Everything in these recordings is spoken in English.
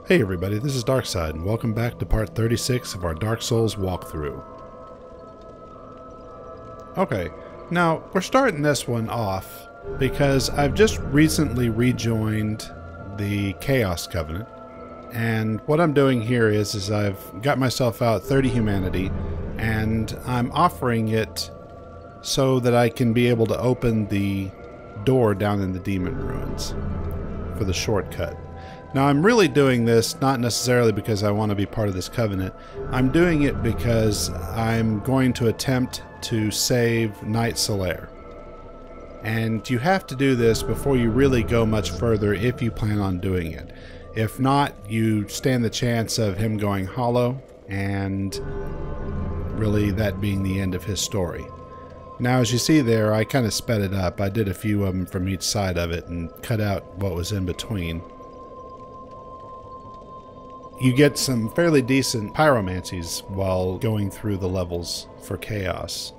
Hey everybody, this is Darksied, and welcome back to part 36 of our Dark Souls walkthrough. Okay, now we're starting this one off because I've just recently rejoined the Chaos Covenant, and what I'm doing here is I've got myself out 30 humanity, and I'm offering it so that I can be able to open the door down in the Demon Ruins for the shortcut. Now, I'm really doing this not necessarily because I want to be part of this covenant. I'm doing it because I'm going to attempt to save Knight Solaire. And you have to do this before you really go much further if you plan on doing it. If not, you stand the chance of him going hollow and really that being the end of his story. Now, as you see there, I kind of sped it up. I did a few of them from each side of it and cut out what was in between. You get some fairly decent pyromancies while going through the levels for Chaos.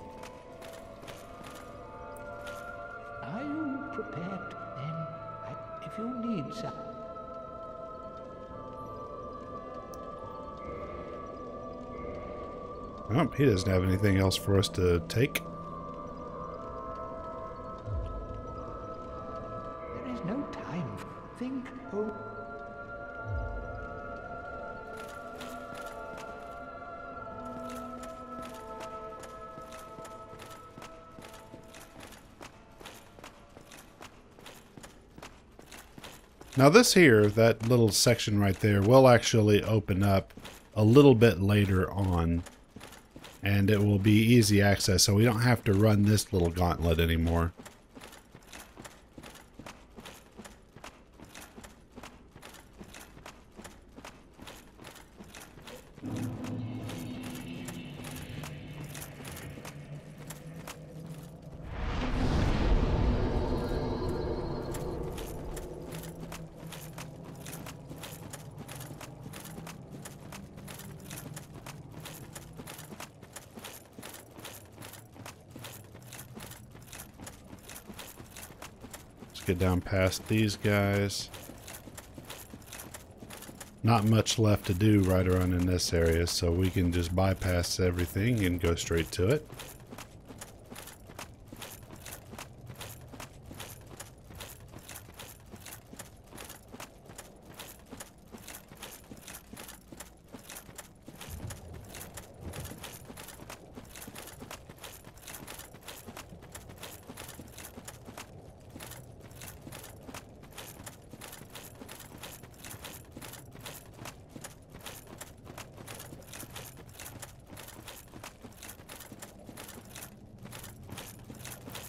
Are you prepared then? If you need some. Oh, he doesn't have anything else for us to take. There is no time. Think. Oh. Now this here, that little section right there, will actually open up a little bit later on. And it will be easy access, so we don't have to run this little gauntlet anymore. Get down past these guys. Not much left to do right around in this area, so we can just bypass everything and go straight to it.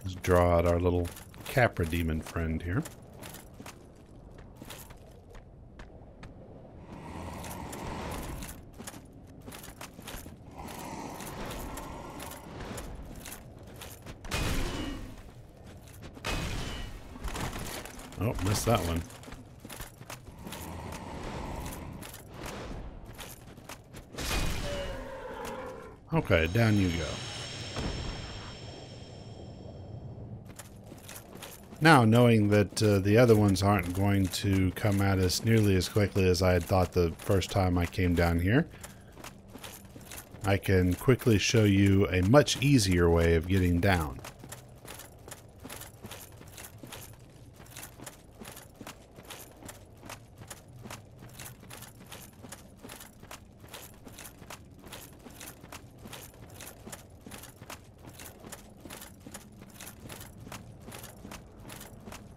Let's draw out our little Capra demon friend here. Oh, missed that one. Okay, down you go. Now, knowing that the other ones aren't going to come at us nearly as quickly as I had thought the first time I came down here, I can quickly show you a much easier way of getting down.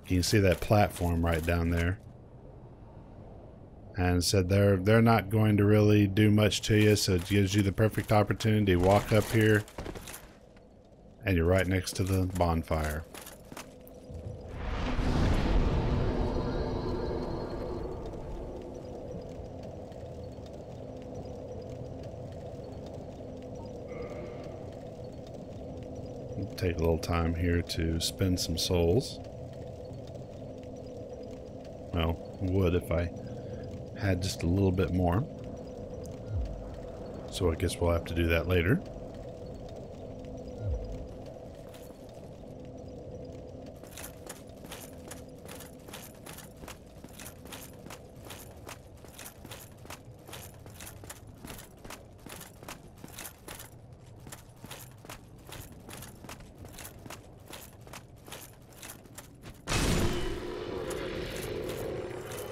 You can see that platform right down there. And said they're not going to really do much to you, so it gives you the perfect opportunity to walk up here and you're right next to the bonfire. Take a little time here to spend some souls. Well, would if I had just a little bit more. So I guess we'll have to do that later.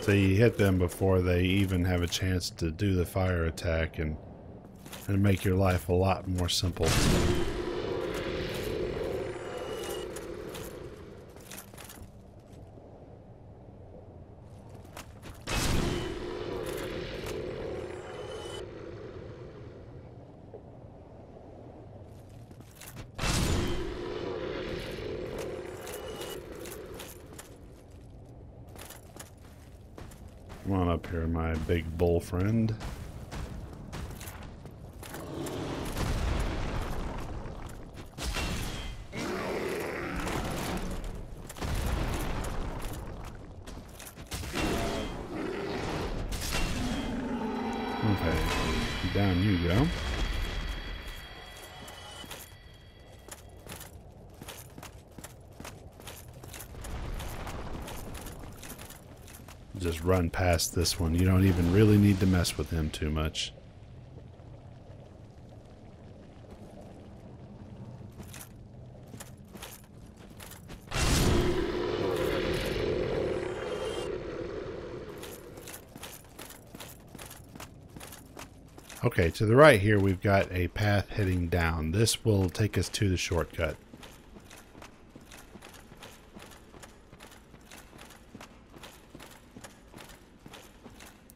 So you hit them before they even have a chance to do the fire attack and make your life a lot more simple. Come on up here, my big bull friend. Okay, down you go. Just run past this one. You don't even really need to mess with him too much. Okay, to the right here we've got a path heading down. This will take us to the shortcut.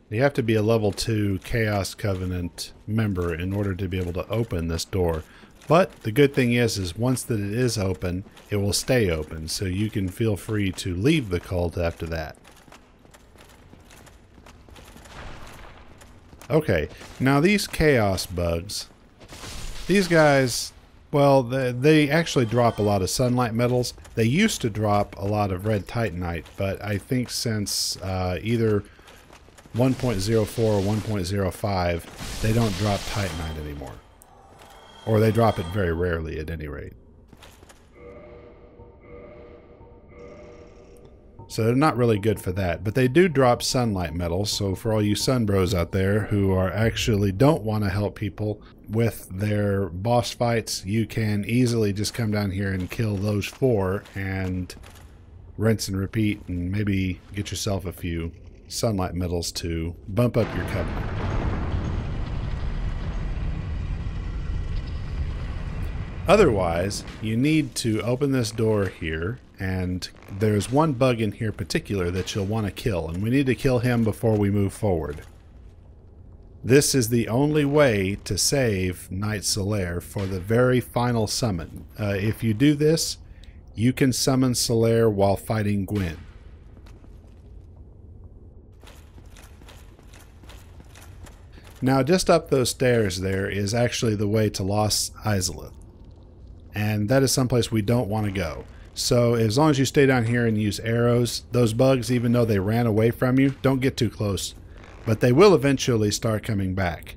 You have to be a level 2 Chaos Covenant member in order to be able to open this door. But the good thing is once that it is open, it will stay open, so you can feel free to leave the cult after that. Okay, now these chaos bugs, these guys, well, they actually drop a lot of sunlight metals. They used to drop a lot of red titanite, but I think since either 1.04 or 1.05, they don't drop titanite anymore. Or they drop it very rarely at any rate. So they're not really good for that, but they do drop sunlight metals. So for all you sun bros out there who are actually don't want to help people with their boss fights, you can easily just come down here and kill those 4 and rinse and repeat and maybe get yourself a few sunlight metals to bump up your covenant. Otherwise, you need to open this door here, and there's one bug in here particular that you'll want to kill, and we need to kill him before we move forward. This is the only way to save Knight Solaire for the very final summon. If you do this, you can summon Solaire while fighting Gwen. Now, just up those stairs there is actually the way to Lost Izalith. And that is someplace we don't want to go. So as long as you stay down here and use arrows, those bugs, even though they ran away from you, don't get too close. But they will eventually start coming back.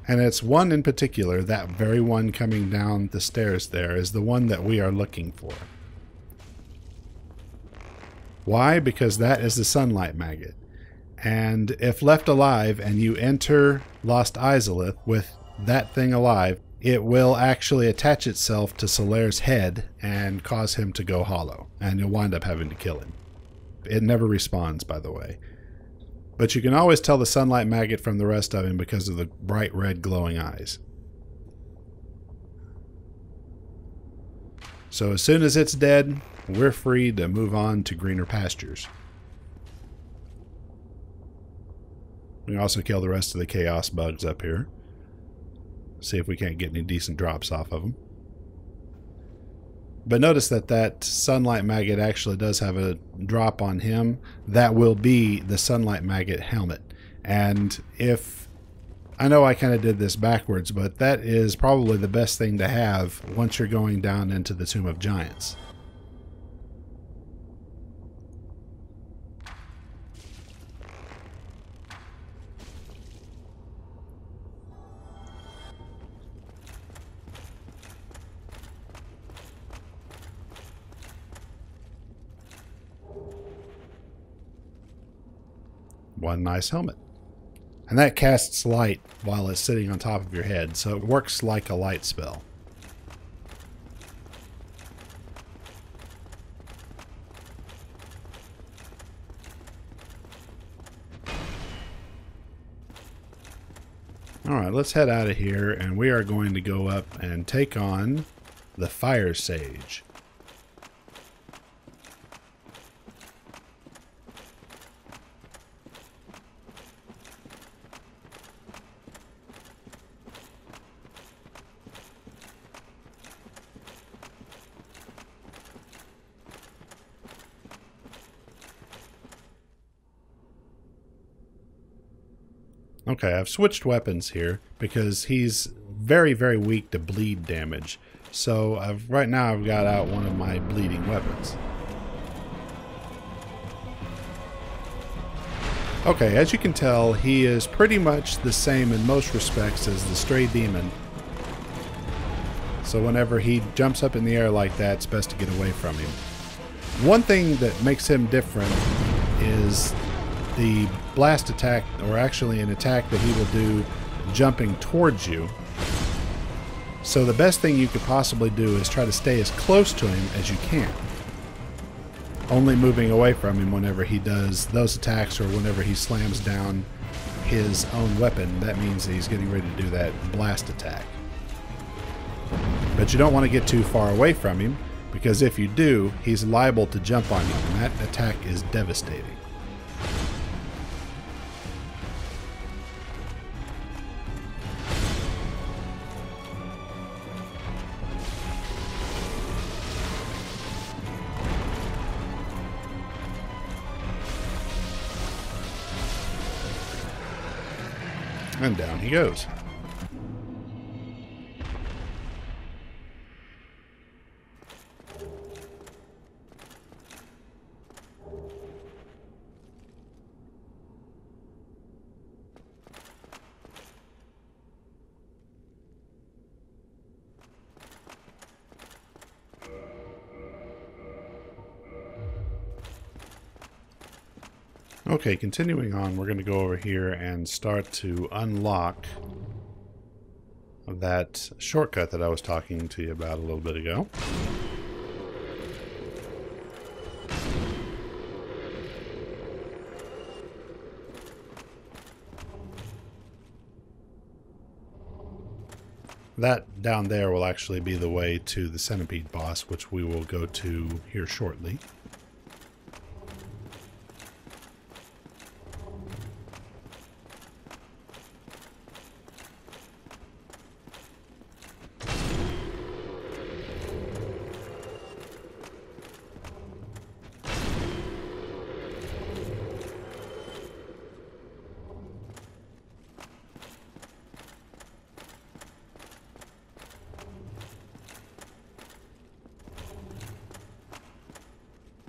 And it's one in particular, that very one coming down the stairs there, is the one that we are looking for. Why? Because that is the sunlight maggot. And if left alive and you enter Lost Izalith with that thing alive, it will actually attach itself to Solaire's head and cause him to go hollow. And you'll wind up having to kill him. It never respawns, by the way. But you can always tell the sunlight maggot from the rest of him because of the bright red glowing eyes. So as soon as it's dead, we're free to move on to greener pastures. We can also kill the rest of the chaos bugs up here. See if we can't get any decent drops off of them. But notice that sunlight maggot actually does have a drop on him. That will be the sunlight maggot helmet. And if... I know I kind of did this backwards, but that is probably the best thing to have once you're going down into the Tomb of Giants. One nice helmet. And that casts light while it's sitting on top of your head, so it works like a light spell. Alright, let's head out of here, and we are going to go up and take on the Firesage. Okay, I've switched weapons here because he's very, very weak to bleed damage. So right now I've got out one of my bleeding weapons. Okay, as you can tell, he is pretty much the same in most respects as the Stray Demon. So whenever he jumps up in the air like that, it's best to get away from him. One thing that makes him different is the blast attack, or actually an attack that he will do jumping towards you. So the best thing you could possibly do is try to stay as close to him as you can. Only moving away from him whenever he does those attacks or whenever he slams down his own weapon. That means that he's getting ready to do that blast attack. But you don't want to get too far away from him, because if you do, he's liable to jump on you, and that attack is devastating. And down he goes. Okay, continuing on, we're going to go over here and start to unlock that shortcut that I was talking to you about a little bit ago. That down there will actually be the way to the Centipede boss, which we will go to here shortly.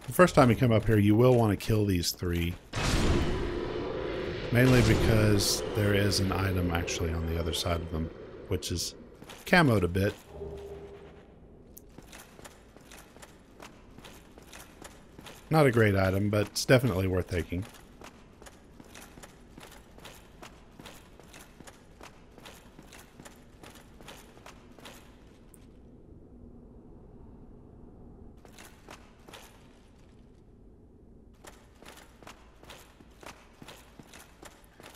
The first time you come up here, you will want to kill these three. Mainly because there is an item actually on the other side of them, which is camoed a bit. Not a great item, but it's definitely worth taking.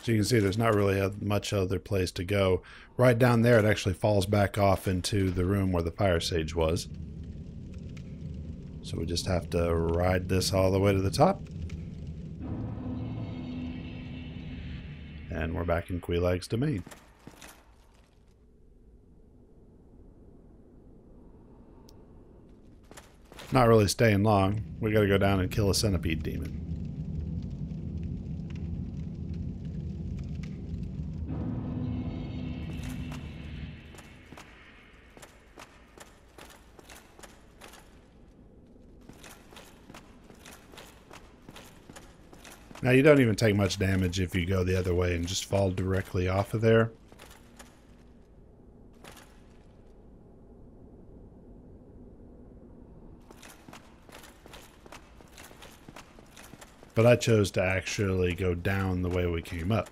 So you can see there's not really much other place to go. Right down there, it actually falls back off into the room where the Firesage was. So we just have to ride this all the way to the top. And we're back in Quelaag's domain. Not really staying long. We gotta go down and kill a Centipede demon. Now, you don't even take much damage if you go the other way and just fall directly off of there. But I chose to actually go down the way we came up.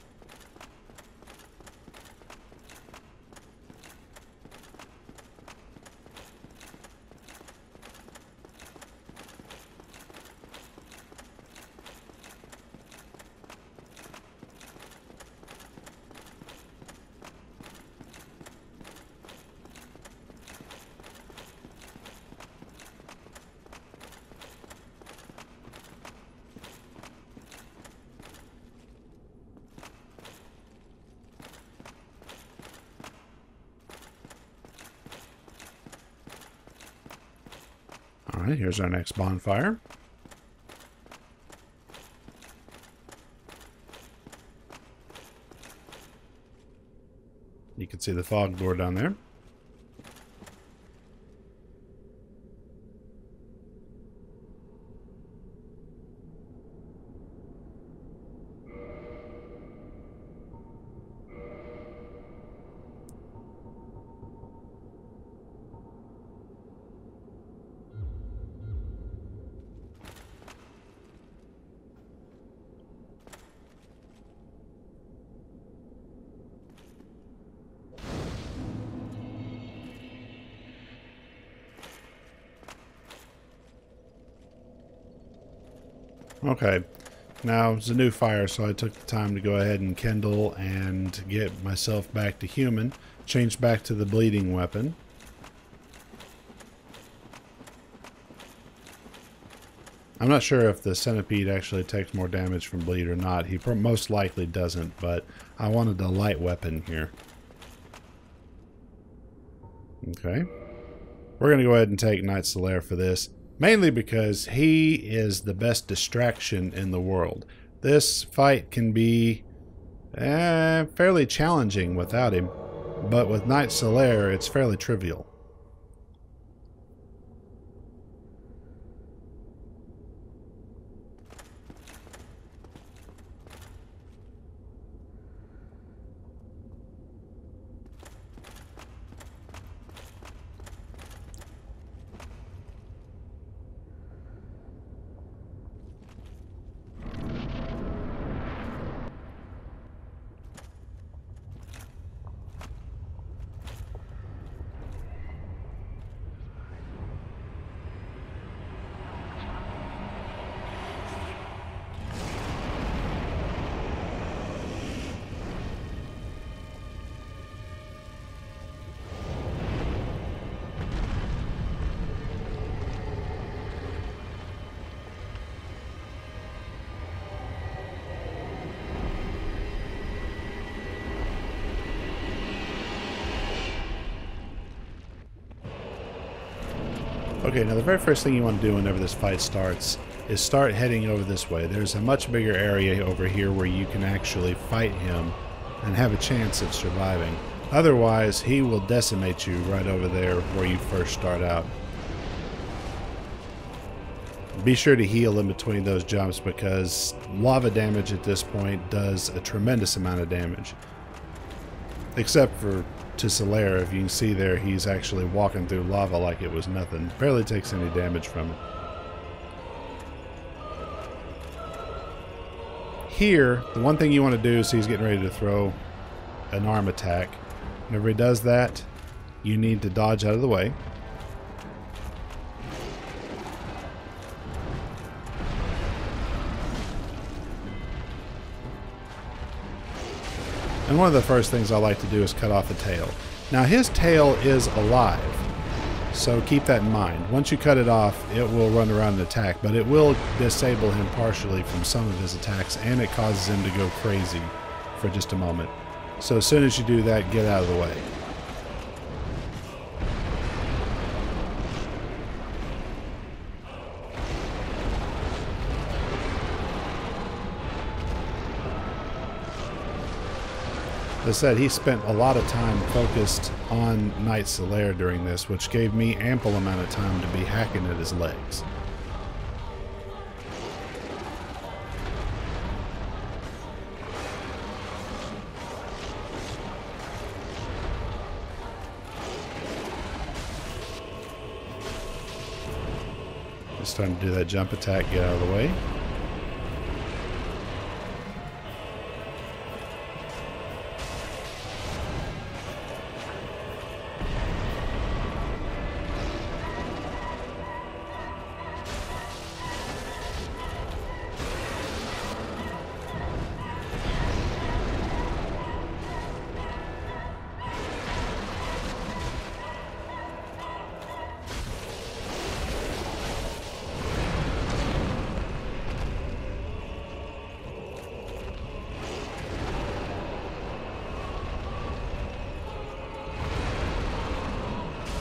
Alright, here's our next bonfire. You can see the fog door down there. Okay, now it's a new fire, so I took the time to go ahead and kindle and get myself back to human. Change back to the bleeding weapon. I'm not sure if the Centipede actually takes more damage from bleed or not. He most likely doesn't, but I wanted a light weapon here. Okay. We're going to go ahead and take Knight Solaire for this. Mainly because he is the best distraction in the world. This fight can be fairly challenging without him, but with Knight Solaire, it's fairly trivial. Okay, now the very first thing you want to do whenever this fight starts is start heading over this way. There's a much bigger area over here where you can actually fight him and have a chance of surviving. Otherwise, he will decimate you right over there where you first start out. Be sure to heal in between those jumps because lava damage at this point does a tremendous amount of damage. Except for to Solaire, if you can see there, he's actually walking through lava like it was nothing. Barely takes any damage from it. Here, the one thing you want to do is he's getting ready to throw an arm attack. Whenever he does that, you need to dodge out of the way. And one of the first things I like to do is cut off the tail. Now his tail is alive, so keep that in mind. Once you cut it off, it will run around and attack, but it will disable him partially from some of his attacks, and it causes him to go crazy for just a moment. So as soon as you do that, get out of the way. As I said, he spent a lot of time focused on Knight Solaire during this, which gave me ample amount of time to be hacking at his legs. Just starting to do that jump attack, get out of the way.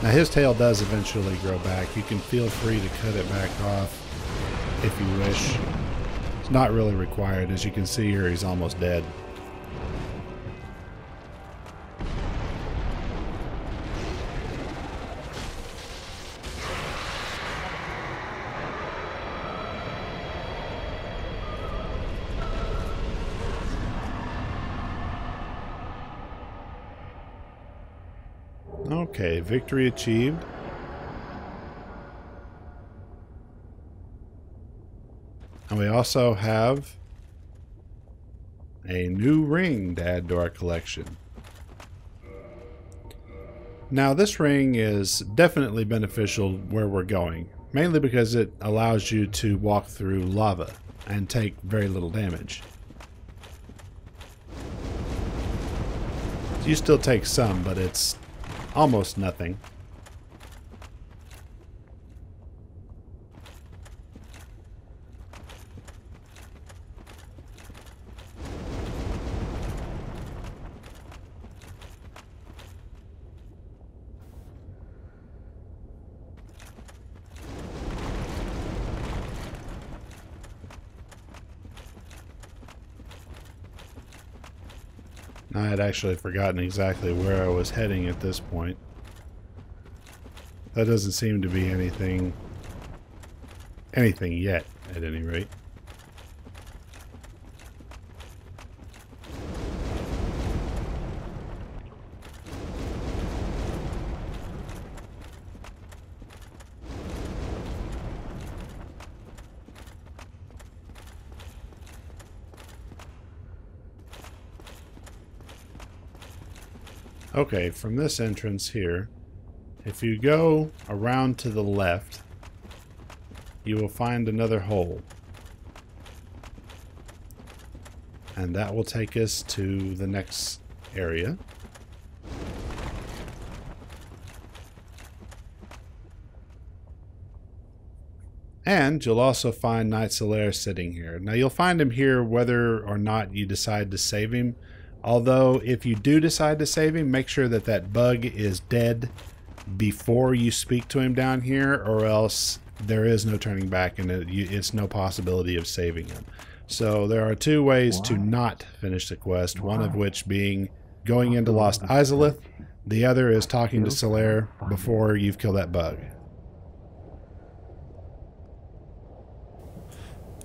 Now his tail does eventually grow back. You can feel free to cut it back off if you wish. It's not really required. As you can see here, he's almost dead. Okay, victory achieved. And we also have a new ring to add to our collection. Now this ring is definitely beneficial where we're going, mainly because it allows you to walk through lava and take very little damage. You still take some, but it's almost nothing. I had actually forgotten exactly where I was heading at this point. That doesn't seem to be anything yet, at any rate. Okay, from this entrance here, if you go around to the left, you will find another hole. And that will take us to the next area. And you'll also find Knight Solaire sitting here. Now you'll find him here whether or not you decide to save him. Although, if you do decide to save him, make sure that that bug is dead before you speak to him down here, or else there is no turning back and it's no possibility of saving him. So there are two ways to not finish the quest, one of which being going into Lost Izalith, the other is talking to Solaire before you've killed that bug.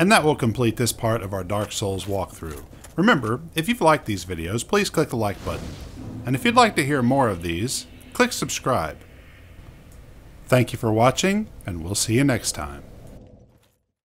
And that will complete this part of our Dark Souls walkthrough. Remember, if you've liked these videos, please click the like button. And if you'd like to hear more of these, click subscribe. Thank you for watching, and we'll see you next time.